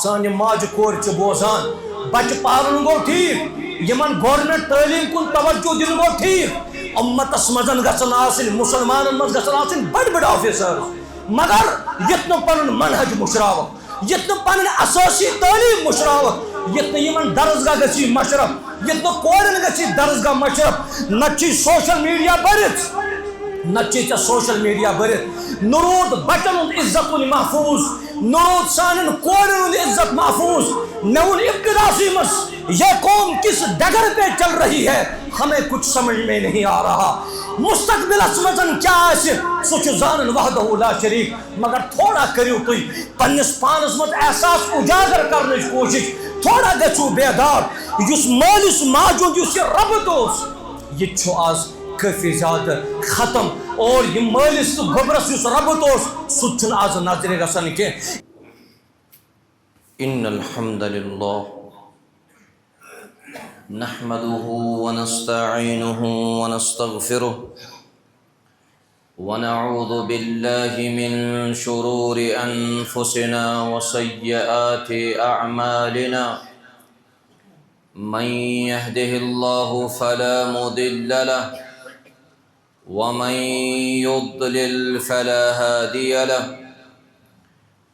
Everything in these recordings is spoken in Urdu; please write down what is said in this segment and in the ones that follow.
سان ماج کور بوزان بچہ پالن گو ٹھیک یمن گورنمنٹ تعلیم کن توجہ دن گو ٹھیک امتس مزن گھن آسن مسلمان مز گھن آسن بڑ بڑ آفیسر مگر یت پن منہج مشراوت یت پن اساسی تعلیم مشراوت یت یمن درسگاہ گژھی مشرف یت کورن گژھی درسگاہ مشرف نچی سوشل میڈیا برت نچی ژے سوشل میڈیا برت نرود بچن ہند عزت محفوظ نرود سان کورن ہند عزت محفوظ نون ابتداسی مس یہ قوم کس ڈگر پہ چل رہی ہے ہمیں کچھ سمجھ میں نہیں آ رہا مستقبل مزن کیا سہ زان وحدہ لا شریک مگر تھوڑا کرو تھی پنس پانس مت احساس اجاگر کرنے کوشش تھوڑا گھو بیدار اس مالس ماجد اس ربط یہ آز کافی زیادہ ختم اور یہ مالس تو گبرس اس ربط سہ آز نظر گسان کی ان الحمد للہ نحمده ونستعينه ونستغفره ونعوذ بالله من شرور أنفسنا وسيئات أعمالنا من يهده الله فلا مضل له ومن يضلل فلا هادي له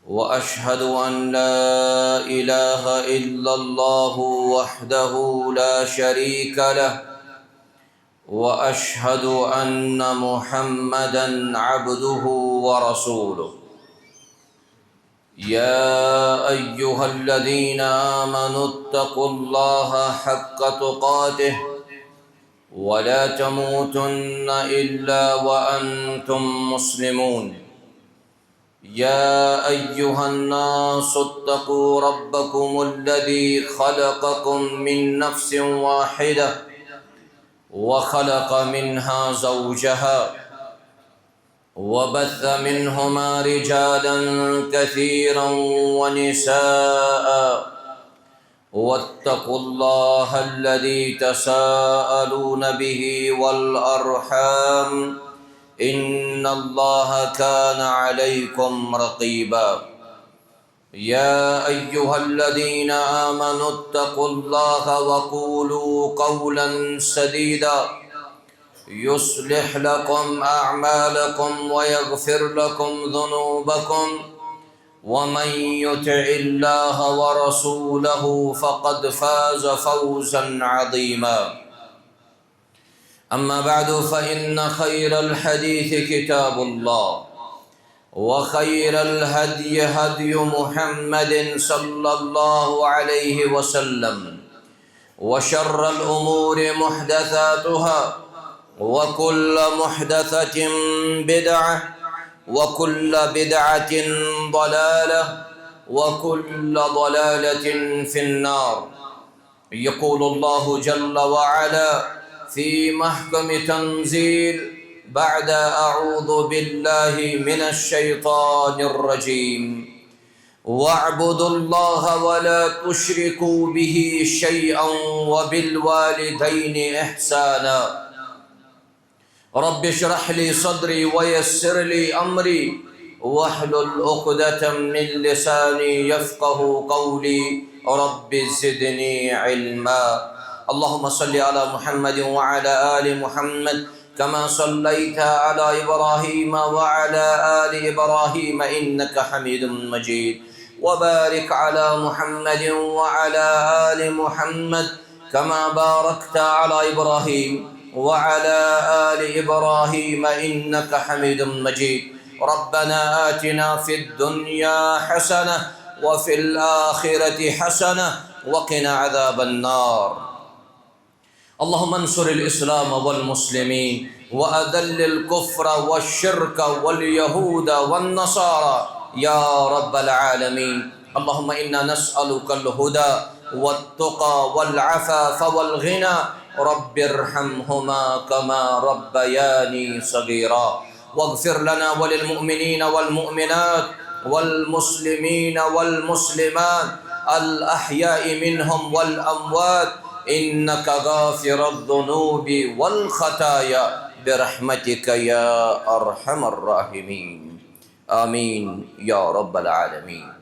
وأشهد أن لا إله إلا الله وحده لا شريك له وأشهد أن محمدًا عبده ورسوله يا أيها الذين آمنوا اتقوا الله حق تقاته ولا تموتن إلا وأنتم مسلمون يا أيها الناس اتقوا ربكم الذي خلقكم من نفس واحدة وخلق منها زوجها وبث منهما رجالا كثيرا ونساء واتقوا الله الذي تساءلون به والأرحام إن الله كان عليكم رقيبا يا أيها الذين آمنوا اتقوا الله وقولوا قولا سديدا يصلح لكم أعمالكم ويغفر لكم ذنوبكم ومن يطع الله ورسوله فقد فاز فوزا عظيما أما بعد فإن خير الحديث كتاب الله وخير الهدي هدي محمد صلى الله عليه وسلم وشر الأمور محدثاتها وكل محدثة بدعة وكل بدعة ضلالة وكل ضلالة في النار يقول الله جل وعلا في محكم تنزيل بعد أعوذ بالله من الشيطان الرجيم واعبدوا الله ولا تشركوا به شيئا وبالوالدين إحسانا رب اشرح لي صدري ويسر لي أمري واحلل عقدة من لساني يفقه قولي رب زدني علما اللهم صل على محمد وعلى آل محمد كما صليت على إبراهيم وعلى آل إبراهيم إنك حميد مجيد وبارك على محمد وعلى آل محمد كما باركت على إبراهيم وعلى آل إبراهيم إنك حميد مجيد ربنا آتنا في الدنيا حسنة وفي الآخرة حسنة وقنا عذاب النار اللهم انصر الإسلام والمسلمين وأذل الكفر والشرك واليهود والنصارى يا رب العالمين اللهم إنا نسألك الهدى والتقى والعفاف والغنى رب ارحمهما كما ربياني صغيرا واغفر لنا وللمؤمنين والمؤمنات والمسلمين والمسلمات الأحياء منهم والأموات إنك غافر الذنوب والخطايا برحمتك يا أرحم الراحمين آمين يا رب العالمين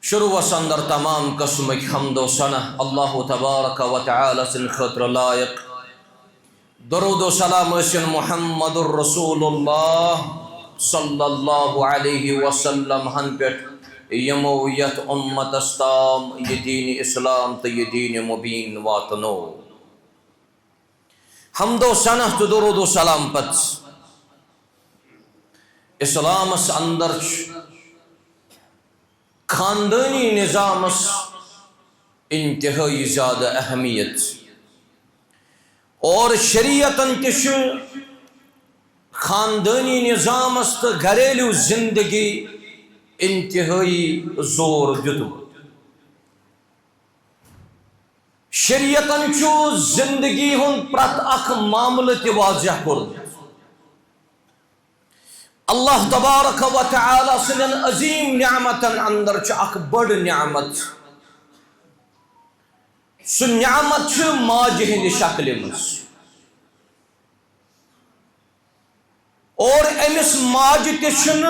شروع اندر تمام قسمک حمد و ثنا اللہ تبارک و تعالی سن خاطر لائق. درود و سلام ٲسِن محمد الرسول اللہ صلی اللہ علیہ وسلم ہن پٮ۪ٹھ یمو یتھ امتس تام یہ دین اسلام تو یہ دین مبین واتنو. حمد و ثنا تو درود و سلام پت اسلامس اندر خاندانی نظامس انتہائی زیادہ اہمیت اور شریعتن تش خاندانی نظامس تو گھریلو زندگی انتہائی زور دیتو. شریعتن چھو زندگی ہن پرت اخ معاملہ تہ واضح کورمت. اللہ تبارک و تعالی سن عظیم نعمتن اندر چھ اخ بڑ نعمت. سہ نعمت چھ ماجہ ہند شکل مز اور امس ماجہ تہ چھن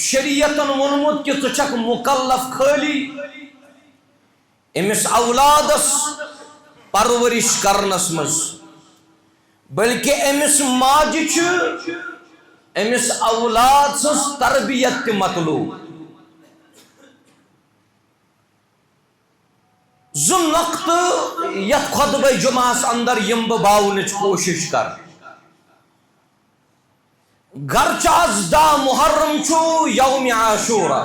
شریعتن ونمت کہ ژٕ چھکھ مکلف خالی امس اولادس پرورش کرنس مز بلکہ امس ماجہ چھ امس اولاد سز تربیت تہ مطلوب. زٕ نقطہ یتھ خطبہ جمعہس اندر یم بہ باونچ کوشش کر. گرچہ آز 10 محرم چھو یوم عاشورہ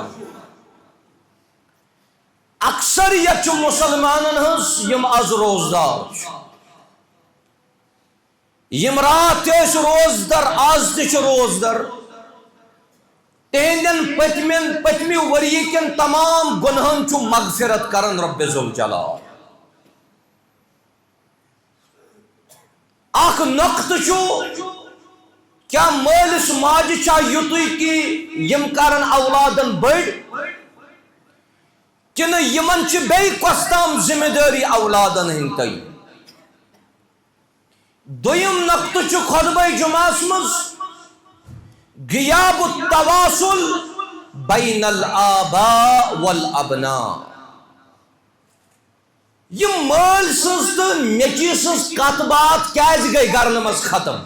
اکثریت چھ مسلمانن ہنس یم آز روزدار یم رات تہ روزدر آز تہ روزدر. تہندین پتمی وری کن تمام گنہن چھ مغفرت کرن رب ذوالجلال. اخ نقطہ چھ کیا مالس ماجہ چھا یُتُے کہ یم کرن اولادن بڑ کنہ یمن چھ بیٚیہِ کۄس تام ذمہ دٲری اولادن ہند تئی. دویم نقطہ چھ خطبہ جمعہس مز غیاب التواصل بین الآباء والابناء. یہ مال سنز تو نیچی سنز کت بات کیاز گئی گرن مز ختم.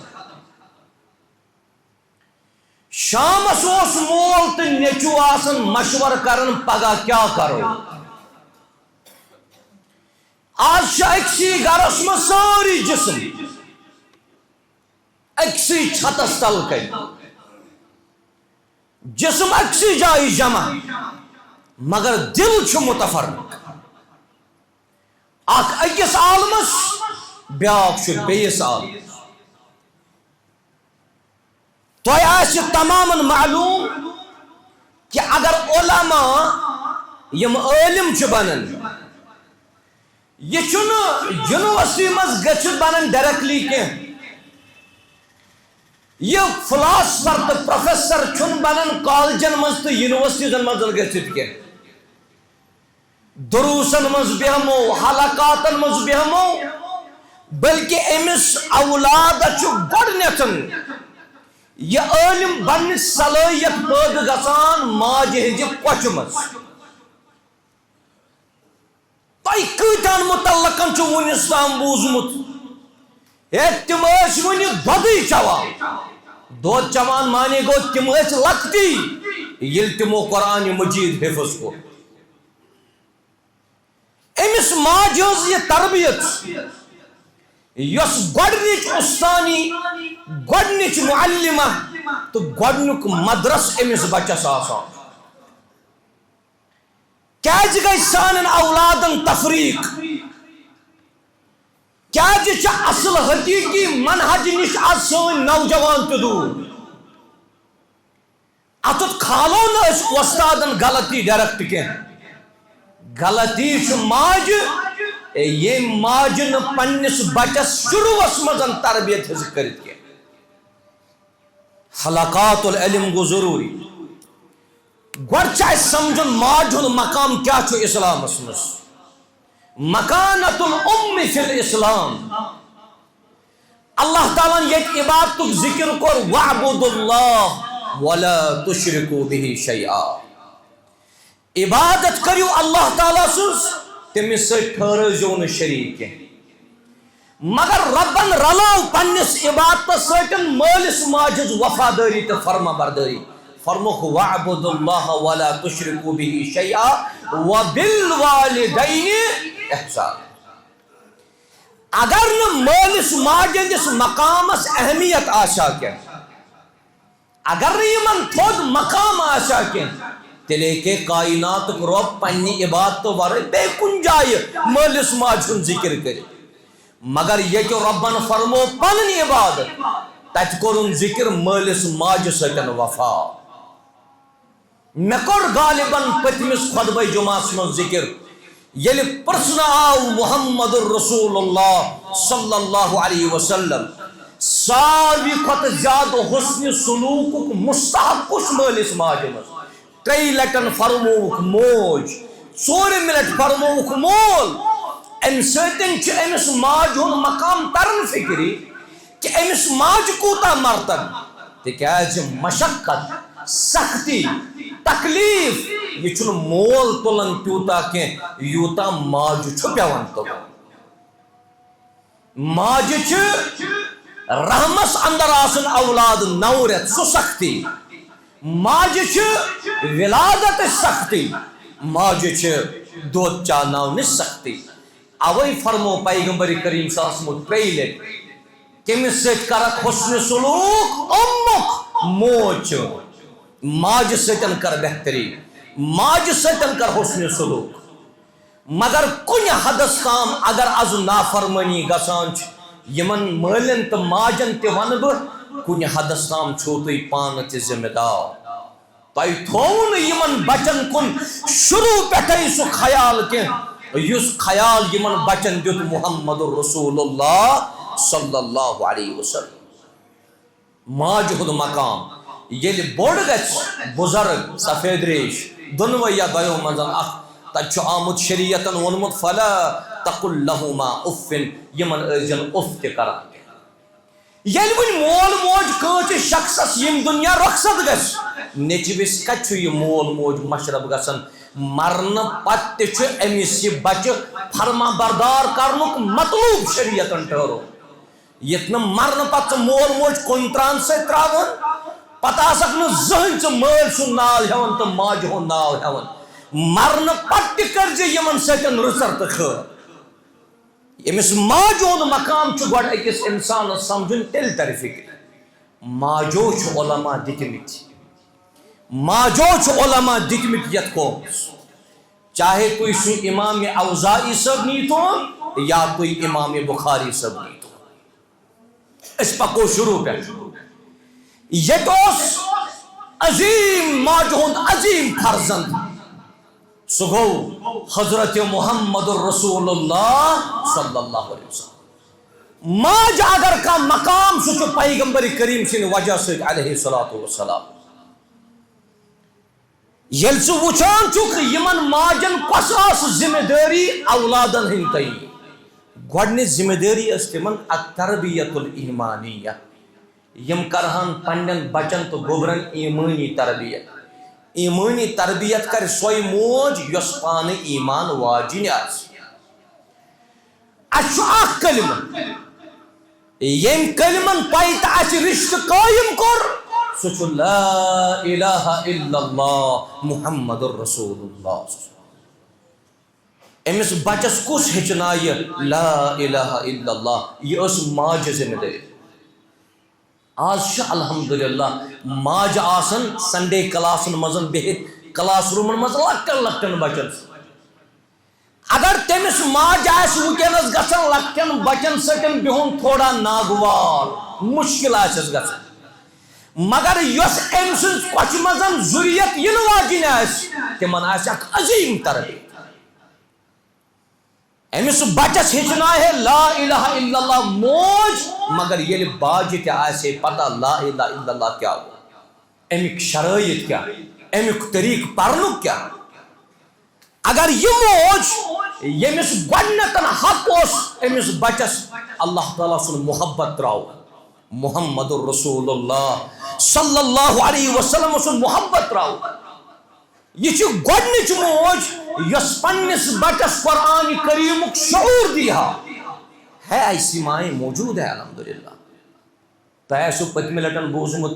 شامس اوس مول تو نیچو آسن مشور کرن پگہ کیا کرو. آج اکسی گرس مز ساری جسم اکسی چھتس تل کن جسم اکسی جائی جمع مگر دل چھ متفرق. اخ اکس عالمس بیاکھ چھ بیس عالم. تۄہہِ آسہِ تمامن معلوم کہ اگر علماء یم عالم چھ بنن یہ چھنہ یونیورسٹی مز گژھِتھ بنن ڈائریکٹلی کینٛہہ. یہ فلاسفر تو پروفیسر چھن بنن کالجن مز تو یونیورسٹیزن مز گژھِتھ کینٛہہ. دروسن مز بیہمو حلقاتن مز بیہمو بلکہ امس اولاد چھ گۄڈنیتھن یہ عالم بننٕچ صلٲحیت پٲدٕ گژھان ماجہِ ہٕنٛزِ کۄچھِ منٛز. تۄہہِ کۭتیٛاہن متعلقن چھُ وُنیُس تام بوٗزمُت ہے تِم ٲسۍ وُنہِ دۄدٕے چٮ۪وان. دۄد چٮ۪وان مانے گوٚو تِم ٲسۍ لۄکٹی ییٚلہِ تِمو قرآنِ مجیٖد حِفظ کوٚر. أمِس ماجہِ ہٕنٛز یہِ تربیت یۄس گۄڈنِچ اُستانی گۄڈنِچ معلمہ تو گۄڈنیُک مدرس أمِس بچس آسان. کیازِ گٔے سانٮ۪ن اولادن تفریق؟ کیازِ چھِ اصل حقیقی منہج نش آز سٲنۍ نوجوان تہِ دوٗر؟ اتھ کھالو نہٕ أسۍ وۄستادن غلطی ڈایریکٹ کینٛہہ. غلطی چھُ ماجہِ ییٚمۍ ماجہِ نہٕ پننِس بچس شروعس منٛز تربیت ہیٚژ کٔرِتھ کینٛہہ. حلقات العلم گوٚو ضروٗری. گۄڈٕ چھُ اَسہِ سمجھُن ماجہِ ہُنٛد مقام کیٛاہ چھُ اسلامس منٛز. مکانت الام فی الاسلام. اللہ تعالیٰ ییٚتہِ عبادتُک ذکر کوٚر وَاعْبُدُوا اللَّهَ وَلَا تُشْرِكُوا بِهِ شَيْئًا. عبادت کریو اللہ تعالیٰ سز تمس ٹھہرو شریک مگر ربن رلاو پنس عبادت ستن مالس ماجد وفاداری تو فرما برداری فرموک وعبد اللہ ولا تشرکو به شیئا وبالوالدین احسان اگر نہ مالس ماجدس مقامس اہمیت آشا کیا اگر یمن تھود مقام آشا کیا تیلے کے کائنات رب پنی عبادت ورے بے کن جائے مالس ماجن ذکر کرے مگر یہ کہ ربن فرمو پننی عبادت تت کرن ذکر مالس ماج سکن وفا میں کور غالباً پتمس خطبہ جمعہ من ذکر یل پرسنا آو محمد الرسول اللہ صلی اللہ علیہ وسلم ساروی کھت زیادہ حسن سلوک مستحق کس مالس ماج مز کئی لٹن فرموک موج ژور منٹ فرموک مول ام سن امس ماج ہن مقام ترن فکری کہ امس ماج کوتا مرتن تکیاز مشقت سختی تکلیف یہ چھن مول تلن تیوتا کہ یوتا ماج پیوان تو ماج رحمس اندر آسن اولاد نورت سو سختی ماج ولادت سختی ماج دود چاناون سختی اوئی فرمو پیغمبر کریم صلی اللہ علیہ وسلم تریلے کمس سیت کرک حسن سلوک امک موچ ماج سیتن کر بہتری ماج سیتن کر حسن سلوک مگر کن حدس تام اگر از نافرمانی گسان یمن مالن تو ماجن تی ون بہ کن حدس تام چھو تی پان تی ذمہ دار تائی تھون یمن بچن کن شروع پٹھائی سو خیال کے یس خیال یمن بچن دیت محمد الرسول اللہ صلی اللہ علیہ وسلم ماج خود مقام یل بوڑ گچ بزرگ سفید ریش دنو یا دیو منزل اخ تچ آمد شریعتن ونمت فلا تقل لہما افن یمن ارجن اف تے کرا یل ون مول موج کانچ شخصس یم دنیا رخصت گس نیچوس کچھ یہ مول موج مشرب گسن مرن پت امس یہ بچہ فرما بردار کرنک مطلوب شریعتن ٹھہرو یتن مرن پت مول موج کنتران سے تراون پتہ سک زہن چ مال سن نال ہون تو ماج ہون نال ہون مرن پت کر یمن سن رچر تو خیر امس ماج ہون مقام چ گڈ اکس انسان سمجھن تیل تر فکر ماجو چھ علماء دتمت ماجو چھ علماء دتمت یت قومس چاہے کوئی سو امام اوزائی صاحب نیتون یا کوئی امام بخاری صاحب نیتون اس پکو شروع پہ یہ دوس عظیم ماجہن عظیم فرزند سگو حضرت محمد الرسول اللہ صلی اللہ علیہ وسلم ماج اگر کا مقام سچو پیغمبر کریم سن وجہ سے علیہ السلام یل سو وچان چک یمن ماجن قصاص ذمہ داری اولادن ہنتئی گوڑنی ذمہ داری استمن التربیت الایمانیہ یم کرہن پنن بچن تو گوبرن ایمانی تربیت کر سوئی موج یس پان ایمان واجن آس اچھو اخ کلمہ یم کلمن پایت اچ رشت قائم کر سچ لا الہ الا اللہ محمد الرسول اللہ امس بچس کس ہچنائے لا الہ الا اللہ یہ اس ماج ذمہ داری آج الحمدللہ ماج آسن سنڈے کلاسن مزن بہت کلاس رومن مز لکٹن بچن اگر تمس ماج آس ونکس گژھن لکٹن بچن سٹن بہن تھوڑا ناگوار مشکل آسس گژھن مگر یس ام سن کچھ مزن ضروریت ین واجن آس تمن آس اک عظیم تربیت امس بچس ہچنا ہے لا الہ الا اللہ موج مگر یل باج تہ آسے پتہ لا الہ الا اللہ کیا ہو امیک شرائط کیا امیک طریق پرنک کیا اگر یہ موج یمس گۄڈنیتن حق اس امس بچس اللہ تعالیٰ سن محبت تراو محمد الرسول اللہ صلی اللہ علیہ وسلم سن محبت تراو یہ گۄڈنِچ موج یس پنس بچس قرآن کریم شعور دیا ہے. ایسی مائیں موجود ہے الحمدللہ. تہ پتمہ لٹن بوزمت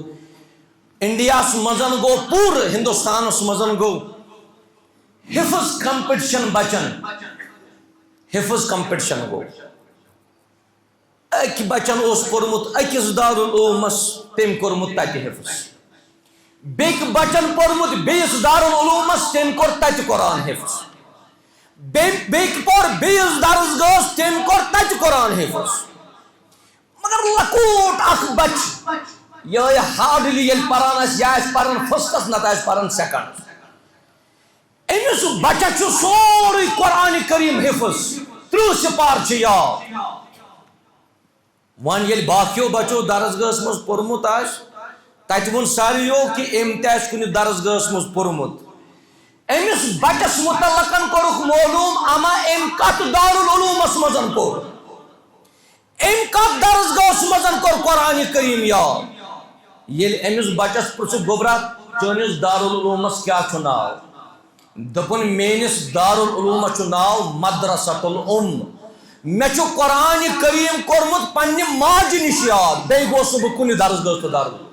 انڈیا مزن گو پور ہندوستان مزن گو حفظ کمپٹیشن بچن حفظ کمپٹیشن گو. اک بچن پورمت اکس دارالعلومس تم کورمت تت حفظ بیک بچن پورمت بیس دارالعلومس تم کور تت قرآن حفظ بیک پور بیس درسگاہس تم کور تت قرآن حفظ. مگر لکوٹ اخ بچ یہ ہارڈلی یل پران یا پران فسٹس نت پران سیکنڈ امس بچہ سوری قرآن کریم حفظ 30 سپار یاد. ون یل باقیو بچو درسگاہس مز پورمت تت ون سارویو کہ ام تہ کن درسگاہس مز پورمت. امس بچس متعلق کورک معلوم اما ام کت دارالعلومس مزن کور ام کت درسگاہس مزن کور قرآن کریم یاد. یل امس بچس پرچ گوبرا چونس دارالعلومس کیا چھ ناو دپن میانس دارالعلومس چھ ناو مدرسۃ الام. مے چھ قرآن کریم کورمت پنہ ماجہ نش یاد بی گوس بہ کن درسگاہ تو دارالعلوم.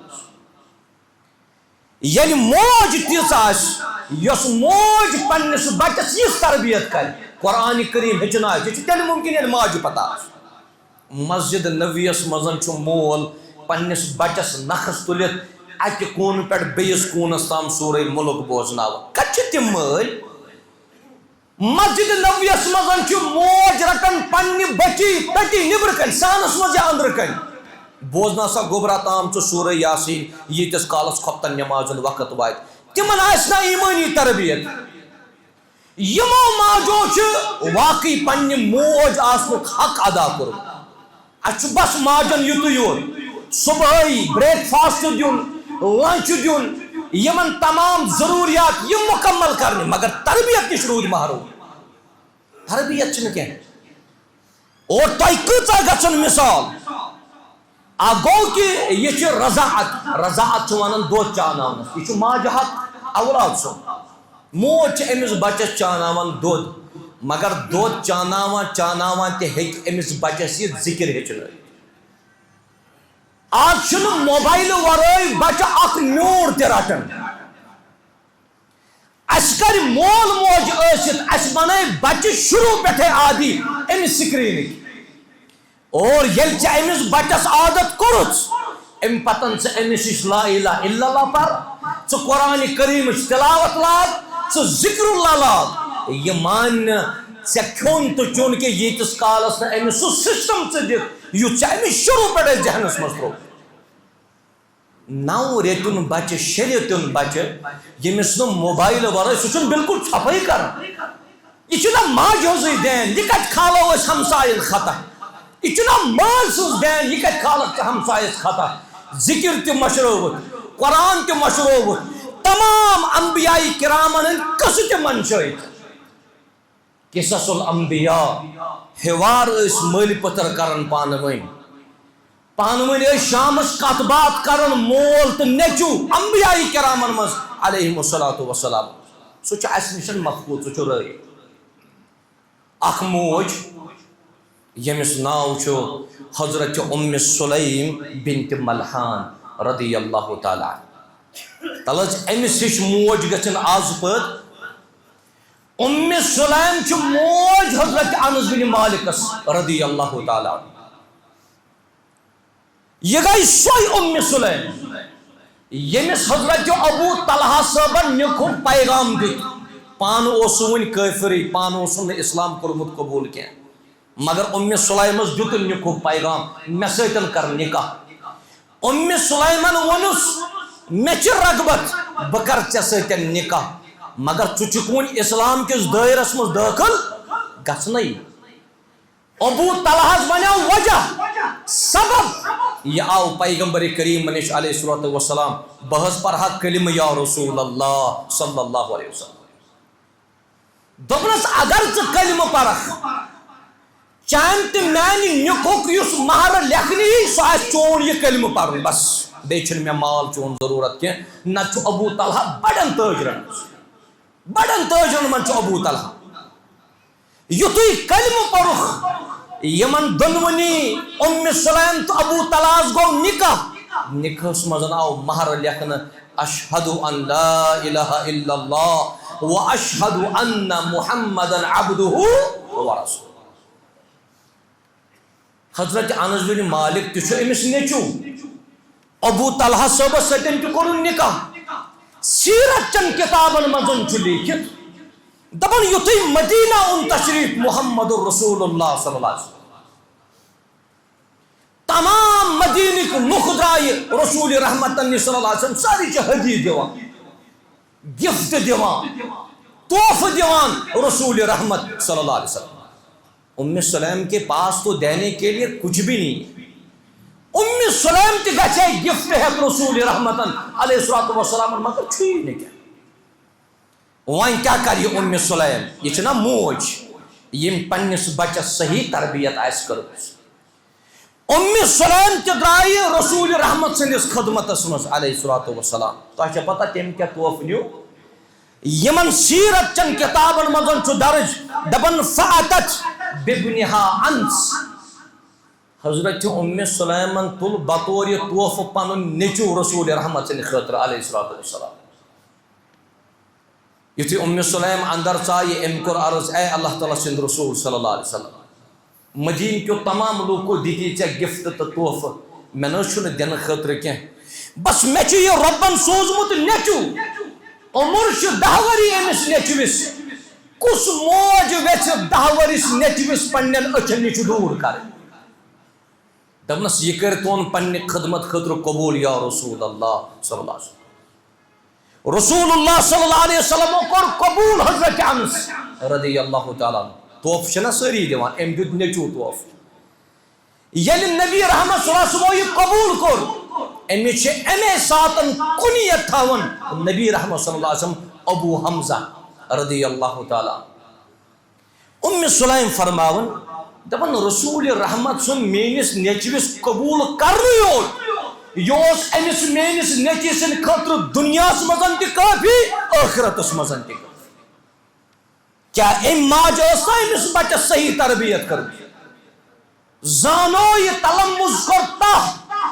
یل موج تیس آس یس موج پنس بچس یہ تربیت کر قرآن کریم ہچنائے یہ تیل ممکن یل ماجہ پتہ آس. مسجد نبویس مزن چھ مول پنس بچس نخس تلت اکہ کون پہ بیس کونس تام سورہ ملک بوزناو. کت تم مل مسجد نبویس مزن چھ موج رٹن پنہ بچی تتی نبر کن سانس مز یا اندر کن بوزنا سا گوبرا تام چھ سورہ یاسین یتس کالس کھپتن نمازن وقت وات تمن آسنا ایمانی تربیت. یمو ماجو چھ واقعی پنہ موج آسنک حق ادا کور. اچھ بس ماجن یتو یور صبحی breakfast then lunch then یمن تمام ضروریات یہ مکمل کرنے مگر تربیت نش رود محروم. تربیت چھ کی اور تہ کچھ گھن مثال گو کہ یہ رضاعت رضاعت ونان دود چاناونس یہ ماجہ حق اولاد سن. موج امس بچس چاناوان دود مگر دود چاناوان تہ ہیک امس بچس یہ ذکر ہچن. آج موبائل ورائے بچہ اخ نیور تہ رٹان. اس کر مول موج ٲسِتھ اس بنائے بچہ شروع پہ عادی امس سکرین اور یل چھ امس بچس عادت کورس ام پتن امس نش لا الہ الا اللہ پر ث قرآن کریم تلاوت لاگ ث ذکر اللہ لاگ. یہ مان ے کھون تو چون کہ یتس کالس امس سہ سسٹم ث دت یھ امس شروع پہ ذہنس مز ترو. 9 ریتن بچہ 6 ریتن بچہ یمس نو موبائل ورائے سہ بالکل چھپائی کران. یہ ماجہ ہزے دین یہ کت کھالو اس ہمسائن خطا. یہ مال سز دین یہ کت کھالک ہمسائس خطا. ذکر تہ مشروت قرآن تہ مشروت تمام انبیاء کرامن قصہ تہ منشائت. قصص الانبیاء ہیوار اس مل پتر کرن پانوین شامس کت بات کرن مول تو نیچو انبیاء کرامن مز علیہم الصلاۃ والسلام. سہ اس نشن مفقود سہ رٲیِتھ. اخ موج یمس ناو چھ حضرت ام سلیم بنت ملحان رضی اللہ تعالی عنہ. تلز امس ہش موج گژھن آز پت. ام سلیم چھ موج حضرت انس بن مالکس رضی اللہ تعالی عنہ. یہ گئی سوئی ام سلیم یمس حضرت ابو طلحہ صاحبن نکھو پیغام دیت. پان ون کافری پان اسلام کورمت قبول کی مگر ام سلیمس دیت نکھو پیغام مے سۭتۍ کر نکاح. ام سلیمن ونس مے چھ رغبت بہ کر ژے سۭتۍ نکاح مگر ژٕ چھُکھ وُنہِ اسلام کس دائرس مز داخل گژھنٕے. ابو طلحہ بنیو وجہ سبب یہ آو پیغمبر کریم نش علیہ الصلوۃ والسلام بہس پرہا کلمہ یا رسول اللہ صلی اللہ علیہ وسلم. دپنس اگر ژٕ کلمہ پرکھ چان تہ میانہ نکھک یس مہر لیکھنی سہ آسہِ چون یہ کلمہ پرن بس بیٚیہِ چھُنہٕ مےٚ مال چون ضروٗرت کینٛہہ. نتہٕ چھُ ابو طلحہ بڑٮ۪ن تٲجرن بڑن تاجن من ابو طلحہ یتھے کلمہ پڑھ یمن دونونی ام سلیم تو ابو طلحہ گو نکاح مزن آو مہر لکھن اشہد ان لا الہ الا اللہ و اشہد ان محمدا عبدہ و رسولہ. حضرت انس بن مالک تہ امس نیچو ابو طلحہ صاحب ستن تہ کورن نکاح. سیرت چن کتابن مزن چھ لیکھت دپن یتھے مدینہ ان تشریف محمد رسول اللہ صلی اللہ علیہ وسلم تمام مدینک لوک درائے رسول رحمت صلی اللہ علیہ وسلم ساری چھ ہدیہ دیوان گفٹ دیوان تحفہ دیوان رسول رحمت صلی اللہ علیہ وسلم. ام سلیم کے پاس تو دینے کے لیے کچھ بھی نہیں. ام سلیم تی گچھے گفٹ ہے رسول رحمت علیہ السلام مگر چھوئی نہیں کیا. وائن کیا کری ام سلیم یہ چھنا موج یم پنس بچس صحیح تربیت آس کر. ام سلیم تی درائے رسول رحمت سندس خدمتس مز علیہ السلام. تہ پتہ تم کیا توف نیو یمن سیرت چن کتابن مزن چھ درج دپن فاتت بابنها انس. حضرت ام سلیمن تل بطور توف پن نیچو رسول رحمت سند خاطر علیہ السلام. یتھے ام سلیم اندر ژایہ ام کور عرض اے اللہ تعالیٰ سند رسول صلی اللہ علیہ وسلم مدین کیو تمام لوکو دیتی ژے گفٹ تو تحفہ میں نہ چھن دن خاطر کی بس مے چھ یہ ربن سوزمت نیچو عمر چھ 10 ؤری امس نیچوس کس موج ویچ 10 ؤرس نیچوس پنن اچھن نش دور کر دپنس یہ کر تون پنہ خدمت خاطر قبول یا رسول اللہ صلی اللہ علیہ وسلم. رسول اللہ صلی اللہ علیہ وسلم کور قبول حضرت انس رضی اللہ تعالیٰ عنہ. توف چھنا سری دیوان ام دیت نیچو توف. یل نبی رحمت صلی اللہ علیہ وسلم یہ قبول کور امی چھ امی ساتن کنیت تھاون نبی رحمت صلی اللہ علیہ وسلم ابو حمزہ رضی اللہ تعالیٰ. ام سلیم فرماون دپن رسول رحمت سن مینس نیچوس قبول کرنی یوس امس مینس نیچی سن خاطر دنیا مزن تہ کافی آخرتس مزن تہ کافی. کیا ام ماج امس بچس صحیح تربیت کر زانو یہ تلمز کرتا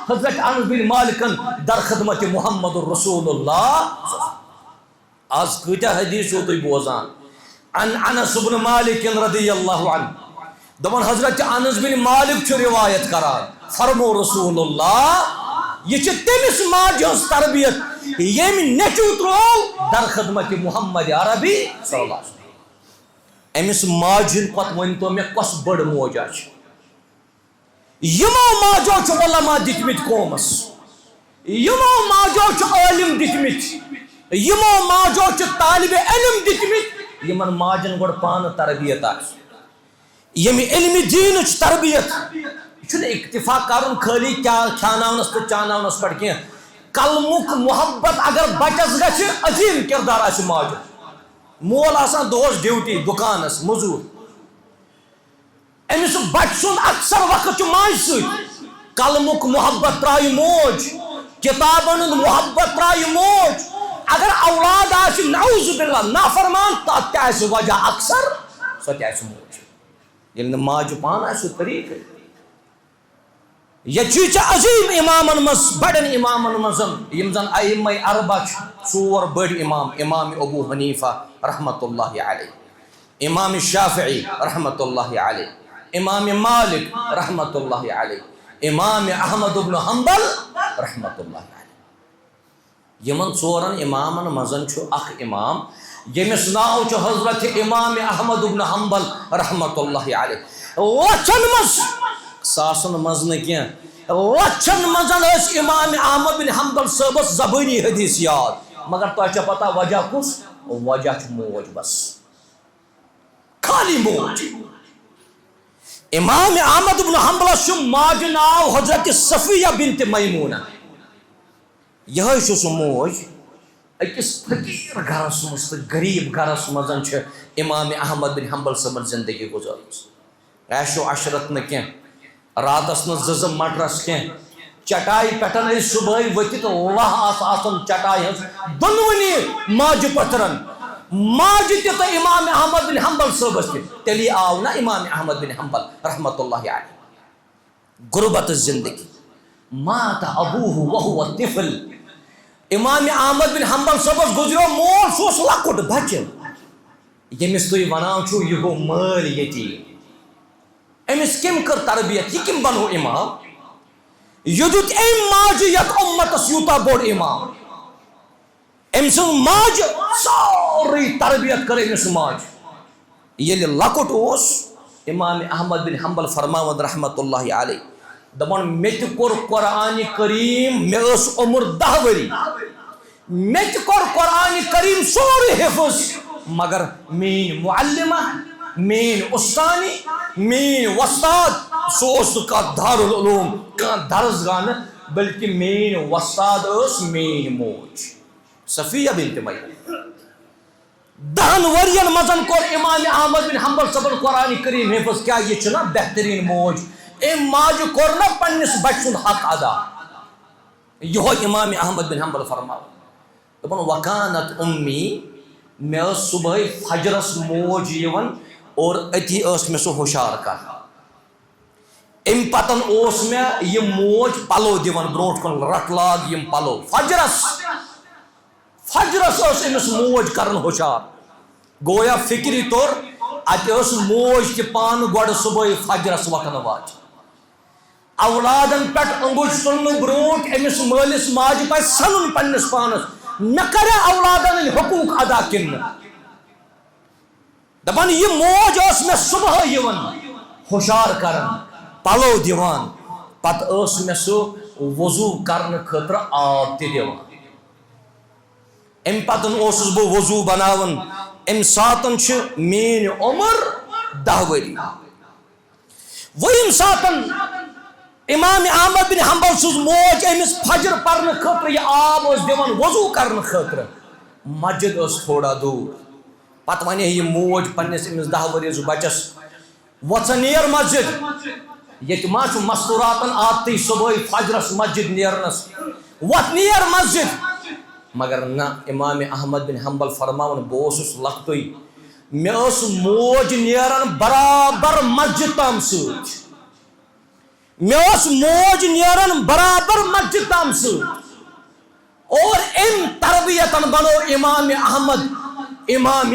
حضرت انس بن مالکن در خدمت محمد رسول اللہ. آج کتیا حدیث ہو تو بوزان عن انس بن مالک رضی اللہ عنہ دپن حضرت انس بن مالک چھ روایت کران فرمو رسول اللہ یہ چھ تمس ماج ہز تربیت یم نیچو ترو در خدمت محمد عربی صلی اللہ علیہ وسلم. امس ماجن پت ون تو میں کس بڑ موجا چھ یمو ماجو چھ علماء دتمت قومس یمو ماجو چھ عالم دتمت یمو ماجو چھ طالب علم دتمت یمن ماجن گوڑ پان تربیت آس یم علم دین چھ تربیت چھن اکتفا کرن خالی کیا کھاناونس تو چاناونس پڑ کی کلمک محبت اگر بچس گچھ عظیم کردار آس ماجو. مول آسان دوس ڈیوٹی دکانس مزور امس بچ سن اکثر وقت ماج ست کلمک محبت ترائی موج کتابن محبت ترائی موج. اگر اولاد آس نعوذ باللہ نافرمان تات تہ آس وجہ اکثر سو تہ آس موج یل ماج پان آس طریق. یہ چیز عظیم امامن مز بڑن امامن مزن یم زن ائمہ اربع ژور بڑ امام امام ابو حنیفہ رحمت اللہ علیہ امام شافعی رحمت اللہ علیہ امام مالک رحمت اللہ علیہ امام احمد بن حنبل رحمت اللہ علیہ. یمن ژورن امامن مزن چھ اخ امام یمس ناو چھ حضرت امام احمد بن حنبل رحمت اللہ علیہ. لچھن مز ساسن مزن کی لچھن مزن اس امام احمد بن حنبل صاحبس زبانی حدیث یاد مگر تو پتہ وجہ کس وجہ چھ موج بس خالی موج. امام احمد بن حنبل چھ ماج ناو حضرت صفیہ بنت میمونہ. یہ سہ موج اکس فقیر گھرس مز تو غریب گھرس مزن چھ امام احمد بن حنبل صاحب زندگی گزارمس. عیش و عشرت نہ کی راتس ن زم مٹرس کی چٹائی پہ صبح ورت لہ آسن چٹائی ہز دونونی ماجہ پترن ماجہ تہ تو امام احمد بن حنبل صٲبس تہ تیلی آو نا امام احمد بن حنبل رحمت اللہ علیہ غربت زندگی مات ابوہ وہو طفل امام احمد بن حنبل صٲبس گزریو مول سہ اوس لۄکُٹ بچہ ییٚمِس تُہۍ ونان چھُو یہِ گوٚو مٲلۍ یتیٖم أمِس کٔمۍ کٔر تربیت یہِ کٔمۍ بنو امام یہِ دیُت أمۍ ماجہِ یتھ اُمتس یوٗتاہ بوٚڑ امام أمۍ سٕنٛز ماجہِ سورُے تربیت کٔر أمِس ماجہِ ییٚلہِ لۄکُٹ اوس امام احمد بن حنبل فرماوان رحمت اللہ علیہ دپان مےٚ تہِ کوٚر قرآنِ کریم مےٚ ٲس عمر 10 ؤری مےٚ تہِ کوٚر قرآنِ کریم سورُے حفظ مگر میٛٲنۍ معلمہ میٛٲنۍ اُستانی میٛٲنۍ وۄستاد سُہ اوس نہٕ کانٛہہ دارالعلوم کانٛہہ درسگاہ نہٕ بلکہِ میٛٲنۍ وۄستاد ٲس میٛٲنۍ موج صفیہ بنت میمون 10 ؤرین منٛز کوٚر امام احمد بن حنبل صٲبن قرآنِ کریم حفظ کیٛاہ یہِ چھُنہ بہتریٖن موج أمۍ ماجہِ کوٚر نہ پننِس بچہِ سُنٛد حق ادا یِہوے امام احمد بن حنبل فرماوان دپان وکانت امی مےٚ ٲس صبحٲے فجرس موج یِوان اور أتی ٲس مےٚ سُہ ہُشار کران امہِ پتن اوس مےٚ یہِ موج پلو دِوان برونٛٹھ کُن رٹ لاگ یِم پلو فجرس ٲس أمِس موج کران ہُشار گویا فکری طور اتہِ ٲس موج تہِ پانہٕ گۄڈٕ صبحٲے فجرس وقت واجہِ اولادن پٮ۪ٹھ انگُج تُلنہٕ برونٛٹھ أمِس مٲلِس ماجہِ پزِ سنُن پننِس پانس مےٚ کریا اولادن ہٕنٛدۍ حقوٗق ادا کِنہٕ نہٕ دپان یہِ موج ٲس مےٚ صبحٲے یِوان ہُشار کران پلو دِوان پتہٕ ٲس مےٚ سُہ وضوٗ کرنہٕ خٲطرٕ آب تہِ دِوان امہِ پتہٕ اوسُس بہٕ وضوٗ بناوان امہِ ساتہٕ چھِ میٛٲنۍ عمر 10 ؤری وۄنۍ ییٚمہِ ساتہٕ امام احمد بن حنبل سٕنٛز موج أمِس فجر پرنہٕ خٲطرٕ یہِ آب ٲس دِوان وضوٗ کرنہٕ خٲطرٕ مسجد ٲس تھوڑا دوٗر پتہٕ ونے یہِ موج پننِس أمِس 10 ؤرِش بچس وۄژھ نیر مسجد ییٚتہِ ما چھُ مستوٗراتن عادتٕے صبحٲے فجرس مسجد نیرنس وۄتھ نیر مسجد مگر نہ امام احمد بن حنبل فرماوان بہٕ اوسُس لۄکٹُے مےٚ ٲس موج نیران برابر مسجد تام سۭتۍ مےٚ ٲس موج نیران برابر مسجد تام سۭتۍ اور أمۍ تربیتن بنو امام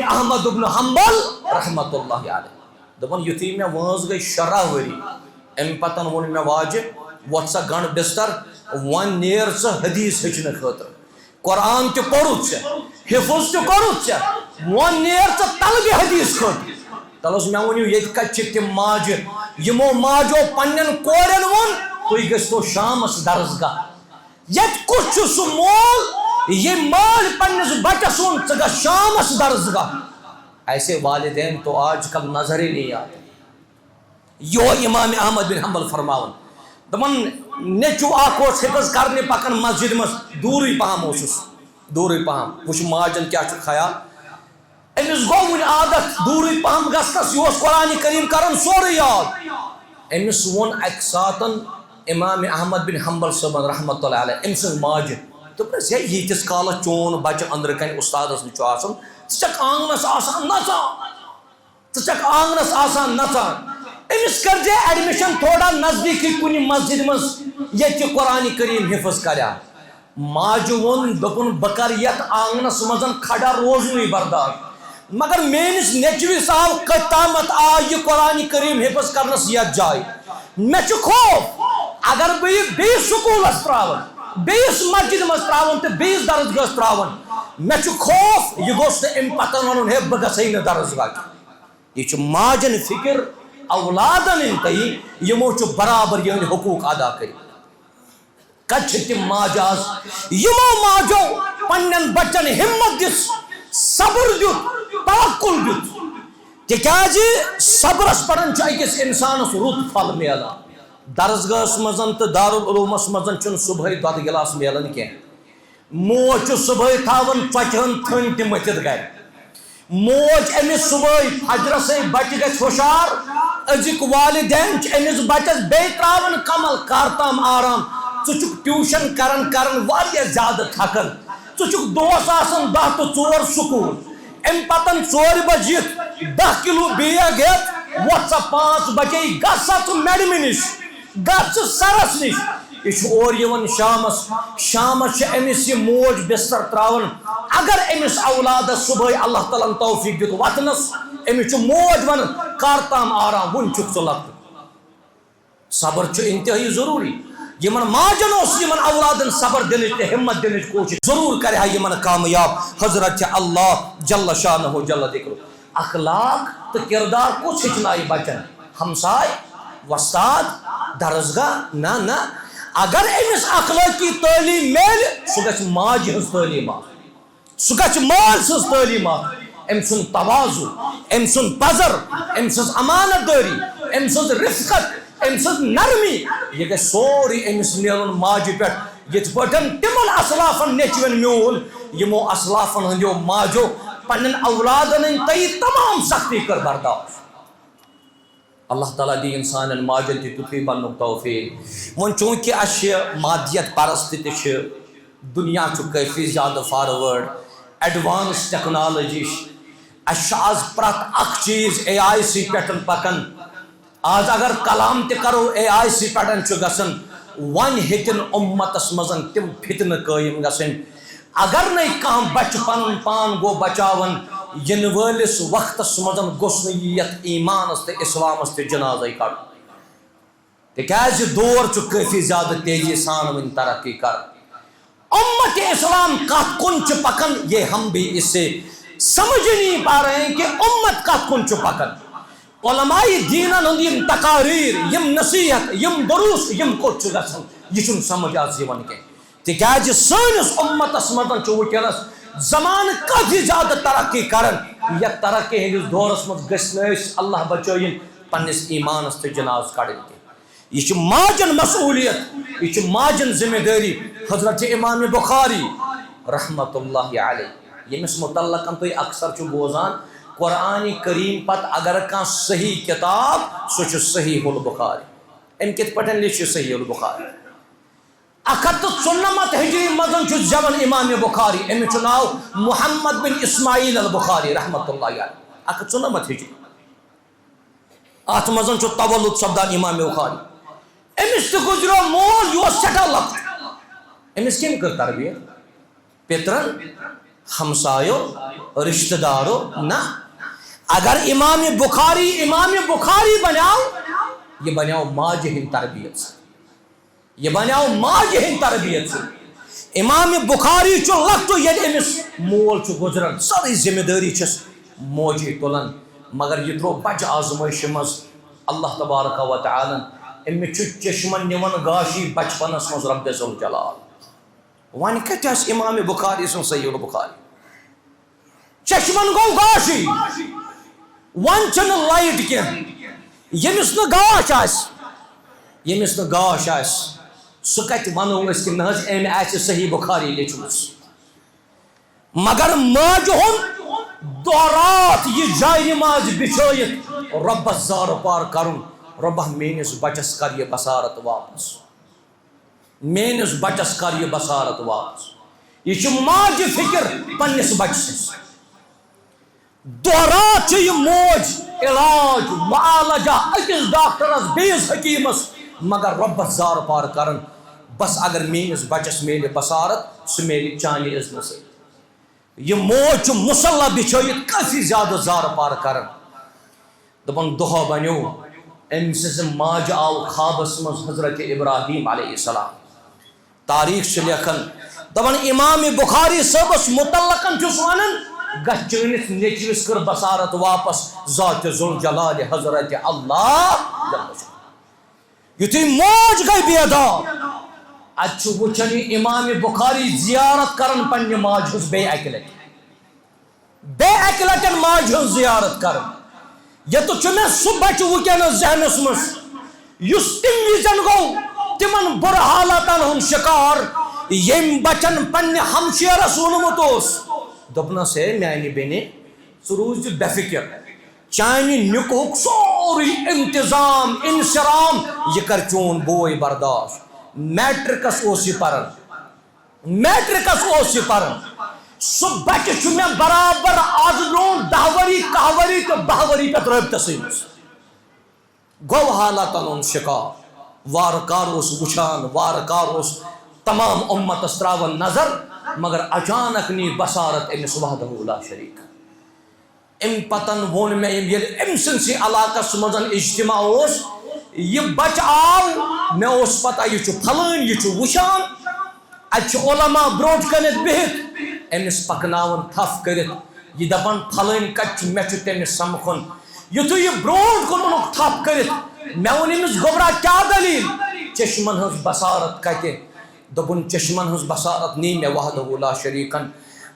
احمد بن حنبل رحمت اللہ علیہ دپان یُتھُے مےٚ وٲنٛس گٔے 16 ؤری امہِ پتن ووٚن مےٚ واجہِ وۄتھ سا گنٛڈ بستر وۄنۍ نیر ژٕ حدیٖث ہیٚچھنہٕ خٲطرٕ قرآن تہِ پوٚرُتھ ژےٚ حفظ تہِ کوٚرُتھ ژےٚ وۄنۍ نیر ژٕ طلبہِ حدیٖث خٲطرٕ تلس مےٚ ؤنِو ییٚتہِ کتہِ چھِ تِم ماجہِ یِمو ماجو پننٮ۪ن کورٮ۪ن ووٚن تُہۍ گٔژھۍتو شامس درسگاہ ییٚتہِ کُس چھُ سُہ مول ییٚمۍ مٲلۍ پننِس بچس ووٚن ژٕ گژھ شامس درسگاہ ایسے والدین تو آج کل نظر ہی نہیں آتے یِہوے امام احمد بن حنبل فرماوان دپان نیٚچوٗ اکھ اوس حفظ کرنہِ پکان مسجد منٛز دوٗرٕے پہم اوسُس دوٗرٕے پہم وٕچھ ماجن کیٛاہ چھُ خیال أمِس گوٚو وٕنہِ عادت دوٗرٕے پہم گژھنس یہِ اوس قرآنِ کریم کران سورُے یاد أمِس ووٚن اکہِ ساتن امام احمد بن حنبل صٲبن رحمت اللہ علیہ أمۍ سٕنٛز ماجہِ دوٚپنس ہے ییٖتِس کالس چون بچہِ أنٛدرٕ کنہِ اُستادس نِش چھُ آسان ژٕ چھکھ آنگنس آسان نژان أمِس کٔرزِ ایڈمِشن تھوڑا نزدیٖکٕے کُنہِ مسجد منٛز ییٚتہِ قرآنِ کریم حفظ کریا ماجہِ ووٚن دوٚپُن بہٕ کرٕ یتھ آنگنس منٛز کھڑا روزنُے برداشت مگر میٲنِس نیٚچوِس آو کتہِ تامتھ آو یہِ قرآنِ کریم حفظ کرنس یتھ جایہِ مےٚ چھُ خوف اگر بہٕ یہِ بیٚیِس سکوٗلس تراون بیٚیِس مسجد منٛز تراون تہٕ بیٚیِس درسگاہس تراون مےٚ چھُ خوف یہِ گوٚژھ نہٕ امہِ پتن ونُن ہے بہٕ گژھے نہٕ درسگاہ یہِ چھُ ماجن فکر اولادن ہٕنٛدۍ یِمو چھُ برابر یِہٕنٛدۍ حقوٗق ادا کٔرِتھ کتہِ چھِ تِم ماجہِ آز یِمو ماجو پننٮ۪ن بچن ہمت دِژ صبر دیُت توکُل دیُت تِکیٛازِ صبرس پٮ۪ٹھ چھُ أکِس انسانس رُت پھل میلان درسگاہس منٛز تہٕ دارالعلوٗمس منٛز چھُنہٕ صبحٲے دۄدٕ گِلاس میلان کینٛہہ موج چھُ صبحٲے تھاوان ژۄچہِ ہٕنٛد تھٔنۍ تہِ مٔتھِتھ گرِ موج أمِس صبحٲے فجرسٕے بچہِ گژھِ ہُشار أزِکۍ والدین چھِ أمِس بچس بیٚیہِ تراوان کمل کر تام آرام ژٕ چھُکھ ٹیوٗشن کران واریاہ زیادٕ تھکان ژٕ چھُکھ دۄہس آسان 10 تہٕ 4 سکوٗل ام پتن 4 بجے 10 کلو بیگ ہیت وۄتھ سا 5 بجے گژھ سا ژٕ میڈمہِ نِش گژھ ژٕ سرس نِش یہ اور یوان شامس امس یہ موج بستر تراون اگر امس اولاد صبح اللہ تعالیٰ توفیق دیت وطنس امس موج ون کر تام آرام ون چھ لگ صبر انتہائی ضروری یمن ماجن یمن اولادن صبر دنچ تو ہمت دنچ کوشش ضرور کرے یمن کامیاب حضرت اللہ جل شانہ جل ذکر اخلاق تو کردار کچھ ہچنائی بچن ہمسائے وستاد درسگاہ نہ اگر امس اخلاقی تعلیم مل سہ گژھِ ماجہِ ہٕنٛز تعلیمات سہ گژھِ مال سٕنٛز تعلیمات أمۍ سُنٛد تواضع أمۍ سُنٛد پزر أمۍ سٕنٛز امانت دٲری أمۍ سٕنٛز رفقت أمۍ سٕنٛز نرمی یہ گژھِ سورُے أمِس میلُن ماجہِ پٮ۪ٹھ یِتھ پٲٹھۍ تِمن اسلافن نیچوٮ۪ن میوٗل یِمو اسلافن ہٕنٛدیو ماجو پننٮ۪ن اولادن ہٕنٛدۍ تئی تمام سختی کٔر برداشت اللہ تعالیٰ دی انسان ماجن تہ تیُتھُے بننُک توفیق وۄنۍ چوٗنٛکہِ اَسہِ چھِ مادیت پرست تہِ چھِ دُنیا چھُ کٲفی زیادٕ فاروٲڈ ایڈوانس ٹیکنالوجی اَسہِ چھُ آز پرٛٮ۪تھ اکھ چیٖز اے آی سی پٮ۪ٹھ پکان آز اگر کلام تہِ کرو اے آی سی پٮ۪ٹھ چھُ گژھان وۄنۍ ہیٚکن اُمتس منٛز تِم فتنہٕ قٲیِم گژھٕنۍ اگر نَے کانٛہہ بچہِ پنُن پان گوٚو بچاوان ینہٕ وٲلِس وقتس منٛز گوٚژھ نہٕ یہِ یتھ ایمانس تہٕ اسلامس تہِ جنازے کڑُن تِکیازِ دور چھُ کٲفی زیادٕ تیزی سان وٕنۍ ترقی کران امت اسلام کتھ کُن چھُ پکان یہ ہم بھی اس سے سمجھ نہیں پا رہے ہیں کہ امت کتھ کُن چھُ پکان علماء دینن ہُنٛد یم تقاریر یم نصیحت یم دروس یم کوٚت چھُ گژھان یہ چھُنہٕ سمجھ آز یِوان کینٛہہ تِکیازِ سٲنِس امتس منٛز چھُ وٕنکیٚنس زمانہٕ کافی زیادٕ ترقی کران یتھ ترقی ہٕنٛدِس دورس منٛز گٔژھۍ نہٕ أسۍ اللہ بچٲیِن پننِس ایمانس تہٕ جناز کڑٕنۍ کینٛہہ یہ چھِ ماجن مسئولیت یہ چھِ ماجن ذمہ دٲری حضرت امام بخاری رحمت اللہ علیہ ییٚمِس متعلقن تُہۍ اکثر چھُ بوزان قرآن کریم پتہٕ اگر کانٛہہ صحیح کتاب سُہ چھُ صحیح البخاری أمۍ کِتھ پٲٹھۍ لیٚچھ صحیح البخاری 194 ہجری مزن چھُ زیوان امام بخاری أمِس چھُ ناو محمد بن اسماعیل البخاری رحمت اللہ علیہ 194 ہجری اتھ مزن چھُ تولُد سپدان امام بخاری أمِس تہِ گُزریو مول یہِ اوس سٮ۪ٹھاہ لۄکُٹ أمِس کٔمۍ کٔر تربیت پیترن ہمسایو رشتہ دارو نہ اگر امام بخاری بنیاو یہ بنیاو ماجہِ ہٕنٛدِ تربیت سۭتۍ یہ بنیاو ماجہِ ہٕنٛدِ تربیت سۭتۍ امام بخاری چھُ لۄکٹُے ییٚلہِ أمِس مول چھُ گُزران سٲرٕے ذمہ دٲری چھس موجی تُلان مگر یہ ترٛوو بجہِ آزمٲیشہِ منٛز اللہ تبارک و تعالیٰ أمِس چھُ چشمن نِوان گاشی بچپنس منٛز رب ذوالجلال وۄنۍ کتہِ آسہِ امام بخاری سُنٛد صحیح البخاری چشمن گوٚو گاشی وۄنۍ چھنہٕ لایٹ کینٛہہ ییٚمِس نہٕ گاش آسہِ سُہ کتہِ ونو أسۍ کہِ نہ حظ أمۍ آسہِ صحیح بخاری لیٚچھمٕژ مگر ماجہِ ہُنٛد دۄہ رات یہِ جاے نماز بِچھٲیِتھ رۄبس زارٕ پار کرُن رۄبا میٲنِس بچس کر یہِ بصارت واپس میٲنِس بچس کر یہِ بصارت واپس یہ چھُ ماجہِ فکر پننِس بچہِ سٕنٛز دۄہ رات چھِ یہِ موج علاج معالجہ أکِس ڈاکٹرس بیٚیِس حکیٖمس مگر رۄبس زارٕ پار کران بس اگر میٲنِس بچس میلہِ بصارت سُہ میلہِ چانہِ اذنہٕ سۭتۍ یہ موج چھُ مُصلح بِچھٲیِتھ کافی زیادٕ زارٕ پار کران دپان دۄہ بنیو أمۍ سٕنٛزِ ماجہِ آو خوابس منٛز حضرت ابراہیم علیہ السلام تاریخ چھُ لیکھان دپان امام بخاری صٲبس متعلقن چھُس ونان گژھ چٲنِس نیچوِس کٔر بصارت واپس ذات ذوالجلال حضرت اللہ یُتھُے موج گٔے بیدار اتہِ چھُ وٕچھان یہِ امام بخاری زیارت کران پننہِ ماجہِ ہٕنٛز بیٚیہِ اکہِ لٹہِ ماجہِ ہٕنٛز زیارت کران ییٚتہِ چھُ مےٚ سُہ بچہِ وٕنکیٚنس ذہنس منٛز یُس تمہِ وِزن گوٚو تِمن بُرٕ حالاتن ہُنٛد شِکار ییٚمۍ بچن پننہِ ہمشیرس ووٚنمُت اوس دوٚپنس ہے میانہِ بیٚنہِ ژٕ روٗز زِ بے فِکر چانہِ نِکُہُک سورُے انتظام انصرام یہِ کر چون بوے برداشت میٹرکس اوس یہِ پران سو بچہ چھ مے برابر آز برون 10 ؤری 10 ؤری تو 12 ؤری پہ رابطس گو حالاتن ہند شکار وار کار وچھان وار کار تمام امتس تراون نظر مگر اچانک نی بصارت امس وحدہ لا شریک ام پتن وون میں ام سنسی علاقس مزن اجتماع یہ بچ آو میں اس پتہ یہ پھلن یہ وچھان اتھ علماء بروٹ کنت بہت امس پکناون تھف کرت یہ دپان پھلن کت مے تمس سمکھن یتھے یہ بروٹ کن تھپ کرت میں ون امس گوبرا کیا دلیل چشمن ہز بصارت کتہ دپن چشمن ہز بصارت نی میں وحدہ لا شریکن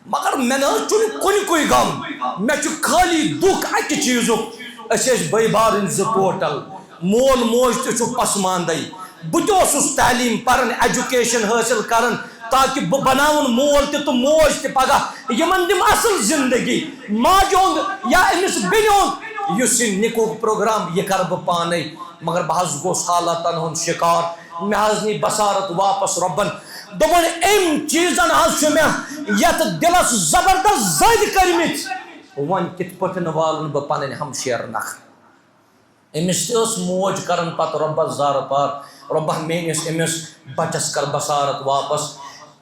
مگر میں چھ کن غم میں خالی دکھ اکہ چیزک اس بے بارن ز ٹوٹل مول موج تہ پسماندے بہت تعلیم پرن ایجوکیشن حاصل کرن تاکہ بہ بناون مول تہ تو موج تہ پگہ یمن دم اصل زندگی ماجہ ہند یا امس بینہ ہند اس نکو پروگرام یہ کر بہ پانے مگر بہ گوس حالاتن ہند شکار مے حظ نی بصارت واپس ربن دپن ام چیزن حظ میں یت دلس زبردست زد کرمت ون کت پٹن والن بہ پن ہمشیر نکھ امس تس موج کرن پتہ ربس زار پار ربہ میس امس بچس کر بصارت واپس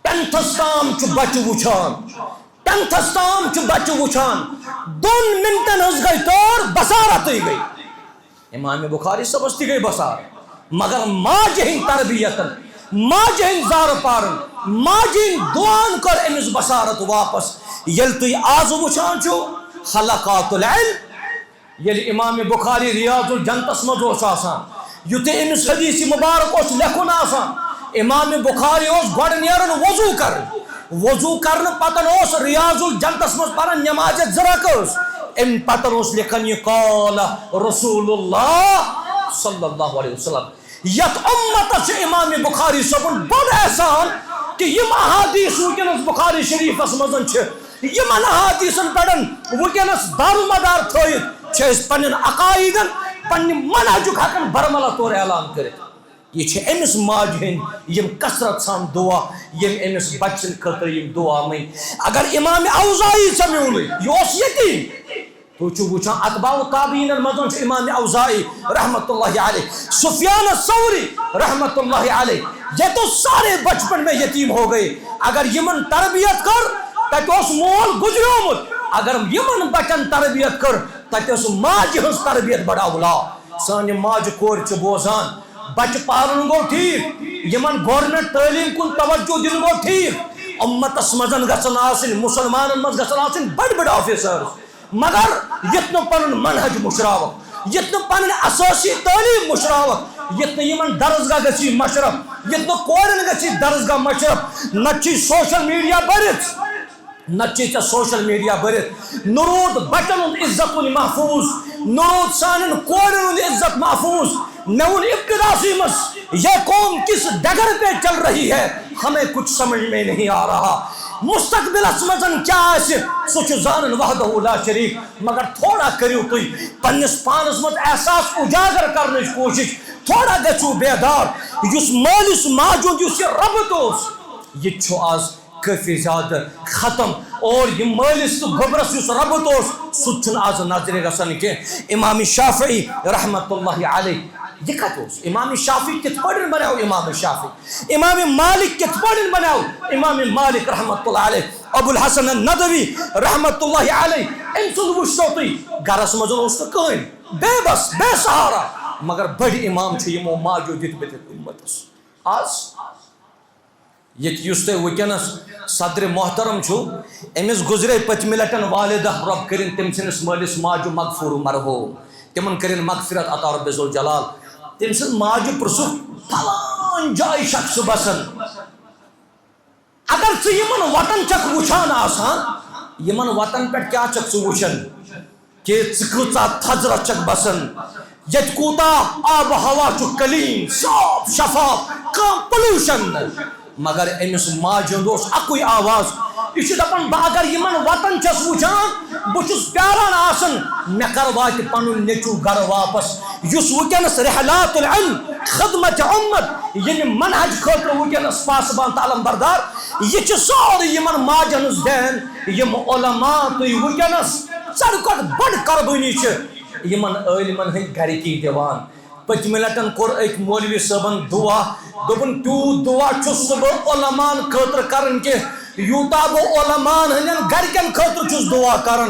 10th تام بچہ وچھان 10th تام بچہ وچھان 2 منٹن ہز گئی طور بصارت گئی امام بخاری صبس تہ گئی بصارت مگر ماجہ ہند تربیتن ماجہ ہند زار پارن ماجہ ہند دعان کر امس بصارت واپس یل تھی آز وچھان چھو حلقات العلم یل امام بخاری ریاض الجنتس مز آسان یتھے امس حدیث مبارک لکھن آسان امام بخاری گۄڈٕ نیرن وضو کر وضو کرن پتن ریاض الجنتس مز پرن نماز 2 رکعت ام پتن لکھن یہ قال رسول اللہ صلی اللہ علیہ وسلم یت امت امام بخاری صبن بڑ احسان کہ یم احادیث ونکس بخاری شریفس مز یمن احادیثن پڑن ونکس دارمدار تھوت پن عقائدن پنہ منہجک ہکن برملا طور اعلان کرت یہ امس ماجہ ہند یم کثرت سان دعا یم امس بچن خاطر یم دعا میں اگر امام اوزاعی سمون یہ یتیم تو وچھان اتباع تابعین مزن امام اوزاعی رحمت اللہ علیہ سفیان الثوری رحمت اللہ علیہ یہ تو سارے بچپن میں یتیم ہو گئے اگر یمن تربیت کر تت مول گزریومت اگر یمن بچن تربیت کر تت ماجہ ہز تربیت بڑا اولا سانہ ماجہ کور بوزان بچہ پالن گو ٹھیک یمن گورنمنٹ تعلیم کن توجہ دن گو ٹھیک امتس مزن گھن آسن مسلمانن مز گھن آسن بڑ آفیسر مگر یتن پن منہج مشراوت یتن پن اساسی تعلیم مشراوت یتن یمن درسگاہ گژھی مشرف یتن کورن گژھی درسگاہ مشرف نچی سوشل میڈیا برت نچی سوشل میڈیا برت نرود بچن ہند عزت محفوظ نرود سان کورن ہند عزت محفوظ نون ابتداسی مس یہ قوم کس ڈگر پہ چل رہی ہے ہمیں کچھ سمجھ میں نہیں آ رہا مستقبل مزن کیا سہ زانن وحدہ لا شریک مگر تھوڑا کرو تھی پنس پانس مز احساس اجاگر کرنے کوشش تھوڑا گھو بیدار اس مالس ماجہ اس ربط یہ آز کافی زیادہ ختم اور یہ مالس تو گبرس اس ربط سہ آز نظر گھان کی امام شافعی رحمت اللہ علیہ یہ کت امام شافعی کت پڑھ بناو امام شافعی امام مالک کت پڑھ بناو امام مالک رحمت اللہ علیہ ابو الحسن الندوی رحمت اللہ علیہ ام سن وچھو تھی گرس مزن کہین بے بس بے سہارا مگر بڑ امام یمو ماجو دت امتس آج یہ ونکس صدر محترم امس گزرے پتمہ لٹن والدہ رب کرن تم سنس مالس ماجو مغفور مرحوم تمن کرن مغفرت عطا رب ذوالجلال تم سن ماجو پرسو فلان جائے شخص بسن اگر ثمن وطن چک وچھان آسان یمن وطن پہ کیا چک وچھن کہ ثا تھزرت چک بسن یت کوتا آب ہوا کلین صاف شفاف کم پولوشن مگر امس ماجہ اکوئی آواز یہ دپان بہ اگر یمن وطن چھس وچھان بہ چھس پیاران آسان مے کر وات پنن نیچو گھر واپس یس ونکس رحلات العلم خدمت امت یعنی منہج خاطر ونکس پاسبان تعلم بردار یہ سورے یمن ماجن ہنز دین یم علماء تھی ونکس ساروی کھۄتہٕ بڑ قربٲنی چھ یمن عالمن ہند گرکی دیوان پتمہ لٹن کور ایک مولوی صٲبن دعا دوپن تیوٗت دعا چھُس بہٕ علمان خٲطرٕ کران کہ یوٗتاہ بہٕ علمان ہندین گرکین خٲطرٕ چھُس دعا کران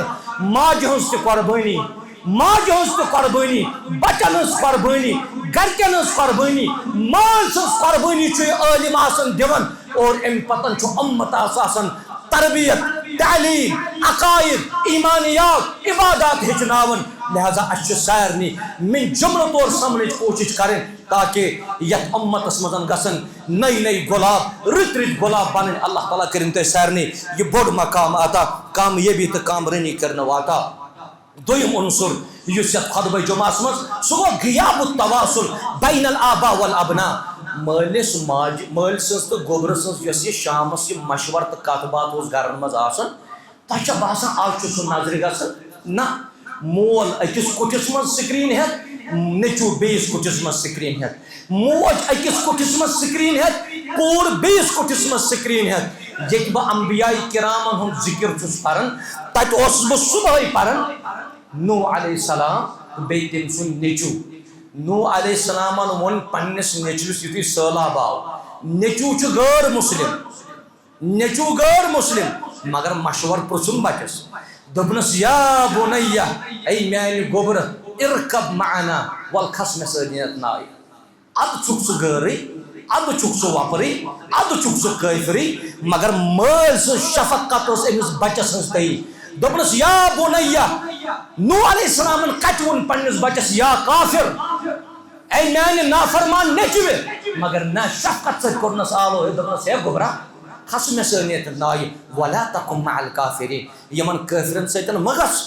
ماجہِ ہٕنٛز تہِ قربٲنی ماجہِ ہٕنٛز تہِ قربٲنی بچن ہٕنٛز قربٲنی گرکین ہٕنٛز قربٲنی مال سٕنٛز قربٲنی چھُ یہِ عٲلِم آسان دِوان اور امہِ پتن چھُ اُمت آسان تربیت تعلیم عقائد ایمانیات عبادات ہچناون لہذا اچھے سارنی من جملہ طور سمجھنے کوشش کریں تاکہ یت امتس مزن گسن نئی نئی گلاب رت رت گلاب بنن اللہ تعالیٰ کرن تے سارنی یہ بڑ مقام آتا کامیابی تو کامرانی کرنا واتا دویم عنصر یس یت خطبہ جمعہ مز سو غیاب التواصل بین الآباء والابناء مالس ماج مال سنس تو گوبر سنس یس یہ شامس یہ مشور تو کت بات اس گھرن مز آسن تہ باسان آج سہ نظر گھن نہ مول اکس کٹھس من سکرین ہیت نیچو بیس کٹھس من سکرین ہیت موج اکس کٹھس من سکرین ہیت کور بیس کٹھس من سکرین ہیت یت بہ انبیاء کرامن ہند ذکر چھس پران تت اوسس بہ صبح پران نوح علیہ السلام بی تم سن نیچو نوح علیہ السلام ون پنس نیچوس یتھی سہلاب آو نیچو چھ غیر مسلم نیچو غیر مسلم مگر مشور پرسن بچس دپنس یا بنیا اے میان گوبر ارکب معنا والکھس مے سۭتۍ نایہِ اد چھُکھ ژٕ غٲرٕے اد چھُکھ ژٕ وۄپرٕے اد چھُکھ ژٕ کٲفرٕے مگر مٲلۍ سٕنٛز شفقت ٲس أمِس بچس ہٕنٛز تٔیی دپنس یا بنیا نوح علیہ السلامن کتہِ ووٚن پننس بچس یا کافر اے میانہِ نافرمان نیچوِ مگر نہ شفقت سۭتۍ کوٚرنس آلو دپنس ہے گوبرا کھس مے سۭتۍ نایہِ ولا تکن مع الکافرین یمن کافرن سۭتۍ مہ گژھ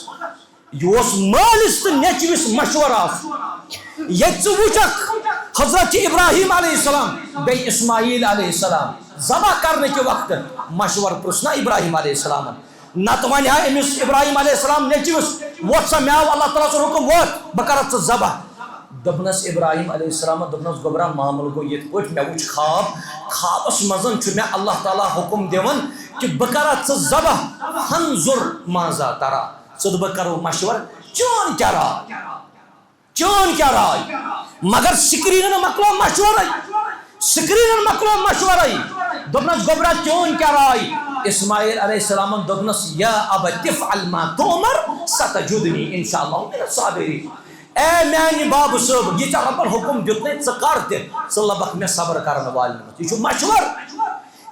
یہ اوس مٲلِس تہٕ نیچوِس مشور آس ییٚتہِ ژٕ وٕچھکھ حضرت ابراہیم علیہ السلام بیٚیہِ اسماعیل علیہ السلام ذبح کرنہٕ کہِ وقتہٕ مشور پرٛژھنا ابراہیم علیہ السلامن نتہٕ ونہِ ہا أمِس ابراہیم علیہ السلام نیچوِس ووٚتھ سا مےٚ آو اللہ تعالیٰ سُنٛد حُکم ووت بہٕ کرکھ ژٕ ذبح دپنس ابراہیم علیہ السلام دپنس گوبرا معاملہٕ گوٚو یِتھ پٲٹھۍ مےٚ وٕچھ خواب خوابس منٛز چھُ مےٚ اللہ تعالیٰ حُکم دِوان کہ بہٕ کرکھ ژٕ ذبح فانظر ماذا ترى ژٕ تہٕ بہٕ کرو مشور چون کیٛاہ راے چون کیٛاہ راے مگر سکریٖنن مۄکلو مشورے سکریٖنن مۄکلو مشورے دپنس گوبرا چون کیٛاہ راے اسماعیل علیہ السلام دپنس یا ابت افعل ما تؤمر ستجدنی ان شاء اللہ من الصابرین اے میانہِ بابہٕ صٲب یہ ژےٚ رۄبن حُکم دیُتنے ژٕ کر تہِ ژٕ لبکھ مےٚ صبر کرن والٮ۪ن منٛز یہ چھُ مشور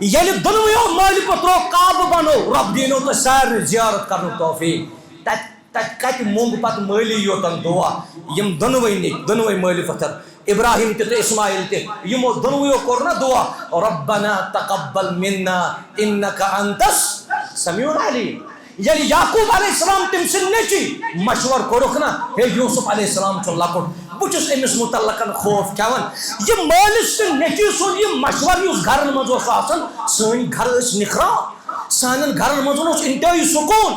ییٚلہِ دۄنوٕیو مٲلکو ترٛوو کعبہٕ بنوو رۄب دیٖنو تۄہہِ سارنٕے زیارت کرنُک توفیٖق تتہِ کتہِ موٚنگ پتہٕ مٲلی یوتن دعا یم دۄنوٕے نِکۍ دۄنوٕے مٲلۍ پتھر ابراہیم تہِ تہٕ اسماعیل تہِ یمو دۄنوٕیو کوٚر نا دعا ربنا تقبل منا انک انت السمیع العلیم ییٚلہِ یعقوب علیہ السلام تٔمۍ سٕنٛدۍ نیٚچِوۍ مشور کوٚرُکھ نا ہے یوسف علیہ السلام چھُ لۄکُٹ بہٕ چھُس أمِس متعلقن خوف کھٮ۪وان یہِ مٲلِس تہٕ نیٚچوۍ سُنٛد یہِ مشور یُس گرن منٛز اوس آسان سٲنۍ گرٕ ٲسۍ نِکھران سانٮ۪ن گرن منٛز اوس انتہٲیی سکوٗن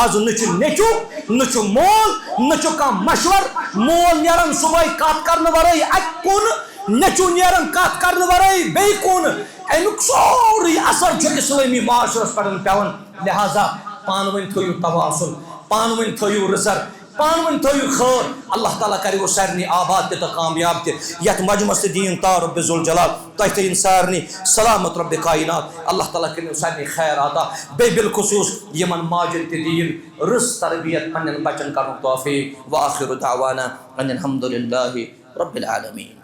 آز نہ چھُ نیٚچوٗ نہ چھُ مول نہ چھُ کانٛہہ مشور مول نیران صبحٲے کتھ کرنہٕ ورٲے اکہِ کُن نیٚچوٗ نیران کتھ کرنہٕ ورٲے بیٚیہِ کُن امیُک سورُے اثر چھُ اسلٲمی معاشرس پٮ۪ٹھ پیوان لہذا پانہٕ ؤنۍ تھٲیِو تواصل پانہٕ ؤنۍ تھٲیِو رٕژر پانہٕ ؤنۍ تھٲیِو خٲر اللہ تعالیٰ کریو سارنٕے آباد تہِ تہٕ کامیاب تہِ یتھ مجمس تہِ دِیِن تار رب ذوالجلال تۄہہِ تھٲیِن سارنٕے سلامت رب کائنات اللہ تعالیٰ کٔرِنو سارنٕے خیر عطا بیٚیہِ بالخصوٗص یِمن ماجن تہِ دِیِن رٕژ تربیت پننٮ۪ن بچن کرنُک توفیٖق وآخر دعوانا ان الحمد للہ رب العالمین